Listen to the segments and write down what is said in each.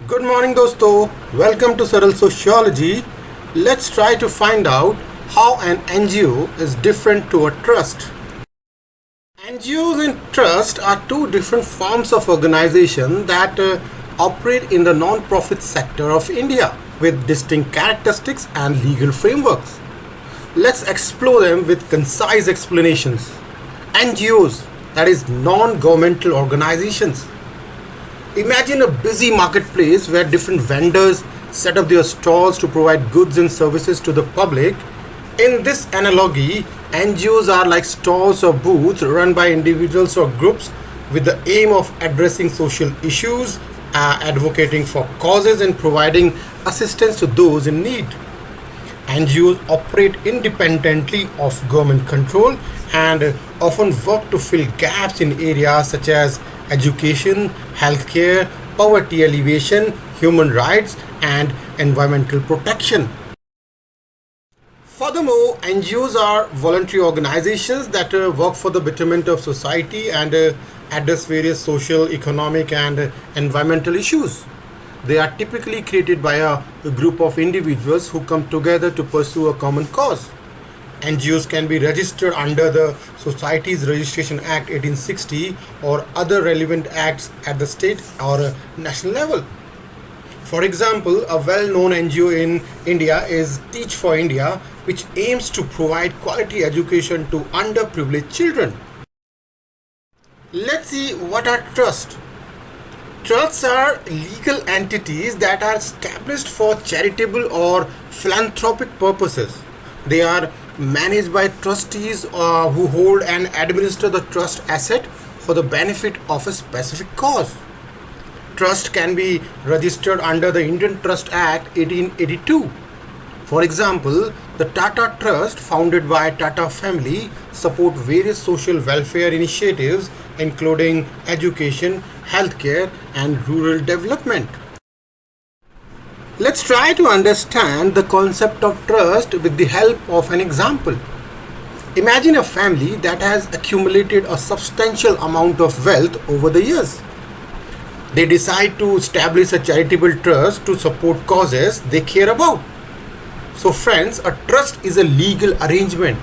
Good morning dosto. Welcome to Saral Sociology. Let's try to find out how an NGO is different to a trust. NGOs and trust are two different forms of organization that operate in the non-profit sector of India with distinct characteristics and legal frameworks. Let's explore them with concise explanations. NGOs, that is non-governmental organizations. Imagine a busy marketplace where different vendors set up their stalls to provide goods and services to the public. In this analogy, NGOs are like stalls or booths run by individuals or groups with the aim of addressing social issues, advocating for causes, and providing assistance to those in need. NGOs operate independently of government control and often work to fill gaps in areas such as education, healthcare, poverty alleviation, human rights, and environmental protection. Furthermore, NGOs are voluntary organizations that work for the betterment of society and address various social, economic, and environmental issues. They are typically created by a group of individuals who come together to pursue a common cause. NGOs can be registered under the Societies Registration Act 1860 or other relevant acts at the state or national level. For example, a well-known NGO in India is Teach for India, which aims to provide quality education to underprivileged children. Let's see what are trusts. Trusts are legal entities that are established for charitable or philanthropic purposes. They are managed by trustees who hold and administer the trust asset for the benefit of a specific cause. Trust can be registered under the Indian Trust Act 1882. For example, the Tata Trust, founded by Tata family, support various social welfare initiatives including education, healthcare, and rural development. Let's try to understand the concept of trust with the help of an example. Imagine a family that has accumulated a substantial amount of wealth over the years. They decide to establish a charitable trust to support causes they care about. So friends, a trust is a legal arrangement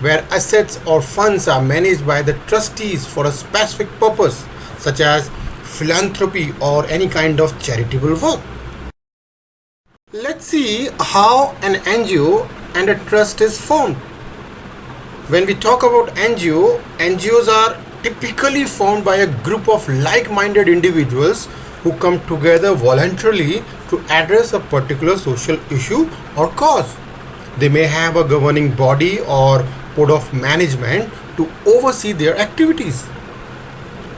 where assets or funds are managed by the trustees for a specific purpose, such as philanthropy or any kind of charitable work. Let's see how an NGO and a trust is formed. When we talk about NGO, NGOs are typically formed by a group of like-minded individuals who come together voluntarily to address a particular social issue or cause. They may have a governing body or board of management to oversee their activities.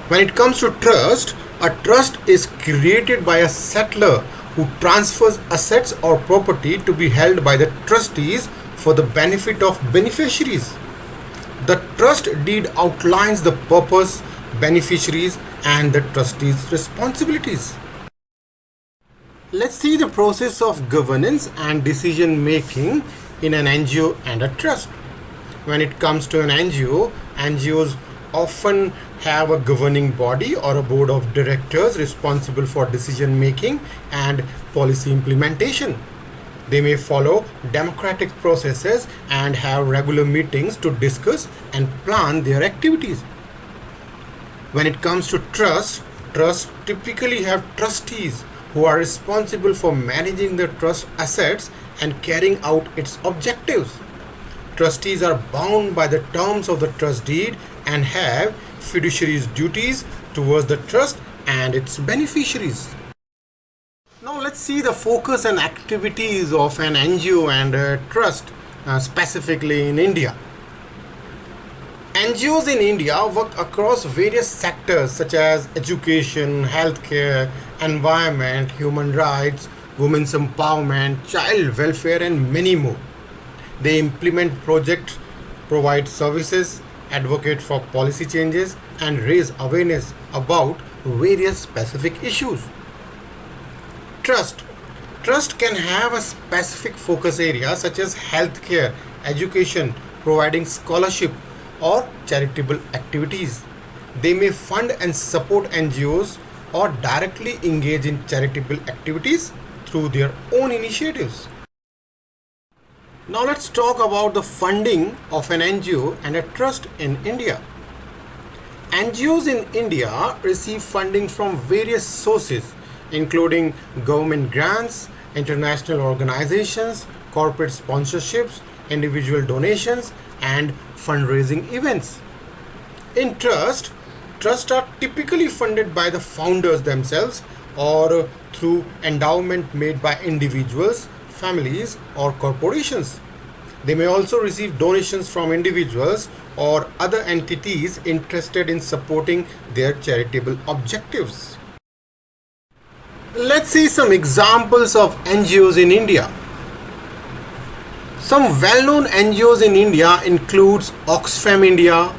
When it comes to trust, a trust is created by a settlor who transfers assets or property to be held by the trustees for the benefit of beneficiaries. The trust deed outlines the purpose, beneficiaries, and the trustees' responsibilities. Let's see the process of governance and decision making in an NGO and a trust. When it comes to an NGO, NGOs often have a governing body or a board of directors responsible for decision making and policy implementation. They may follow democratic processes and have regular meetings to discuss and plan their activities. When it comes to trusts typically have trustees who are responsible for managing the trust assets and carrying out its objectives. Trustees are bound by the terms of the trust deed and have fiduciary duties towards the trust and its beneficiaries. Now let's see the focus and activities of an NGO and a trust, specifically in India. NGOs in India work across various sectors such as education, healthcare, environment, human rights, women's empowerment, child welfare, and many more. They implement projects, provide services, advocate for policy changes, and raise awareness about various specific issues. Trust. Trust can have a specific focus area such as healthcare, education, providing scholarship, or charitable activities. They may fund and support NGOs or directly engage in charitable activities through their own initiatives. Now let's talk about the funding of an NGO and a trust in India. NGOs in India receive funding from various sources, including government grants, international organizations, corporate sponsorships, individual donations, and fundraising events. In trusts are typically funded by the founders themselves or through endowment made by individuals, families, or corporations. They may also receive donations from individuals or other entities interested in supporting their charitable objectives. Let's see some examples of NGOs in India. Some well-known NGOs in India includes Oxfam India,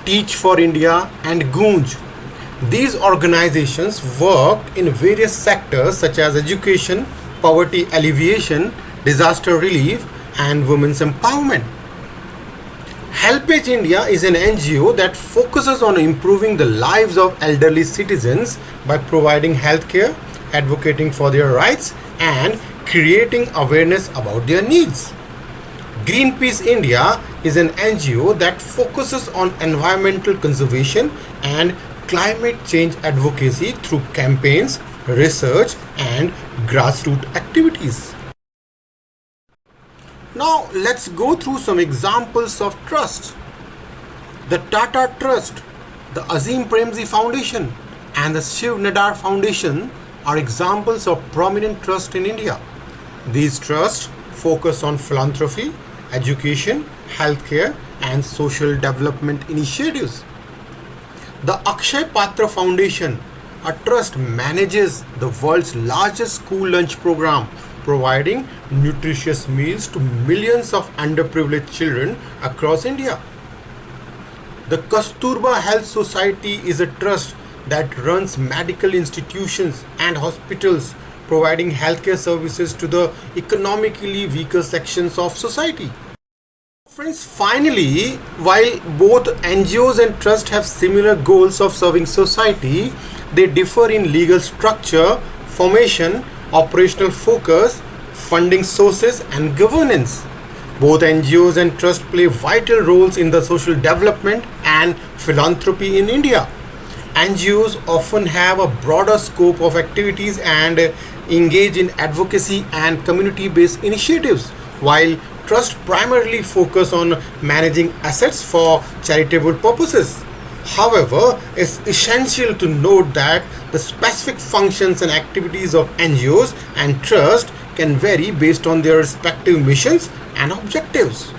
Teach for India, and Goonj. These organizations work in various sectors such as education, poverty alleviation, disaster relief, and women's empowerment. HelpAge India is an NGO that focuses on improving the lives of elderly citizens by providing healthcare, advocating for their rights, and creating awareness about their needs. Greenpeace India is an NGO that focuses on environmental conservation and climate change advocacy through campaigns, research, and grassroots activities. Now let's go through some examples of trusts. The Tata Trust, the Azim Premji Foundation, and the Shiv Nadar Foundation are examples of prominent trusts in India. These trusts focus on philanthropy, education, healthcare, and social development initiatives. The Akshay Patra Foundation, a trust, manages the world's largest school lunch program, providing nutritious meals to millions of underprivileged children across India. The Kasturba Health Society is a trust that runs medical institutions and hospitals, providing healthcare services to the economically weaker sections of society. Friends, finally, while both NGOs and trusts have similar goals of serving society, they differ in legal structure, formation, operational focus, funding sources, and governance. Both NGOs and trusts play vital roles in the social development and philanthropy in India. NGOs often have a broader scope of activities and engage in advocacy and community-based initiatives, while trusts primarily focus on managing assets for charitable purposes. However, it's essential to note that the specific functions and activities of NGOs and trusts can vary based on their respective missions and objectives.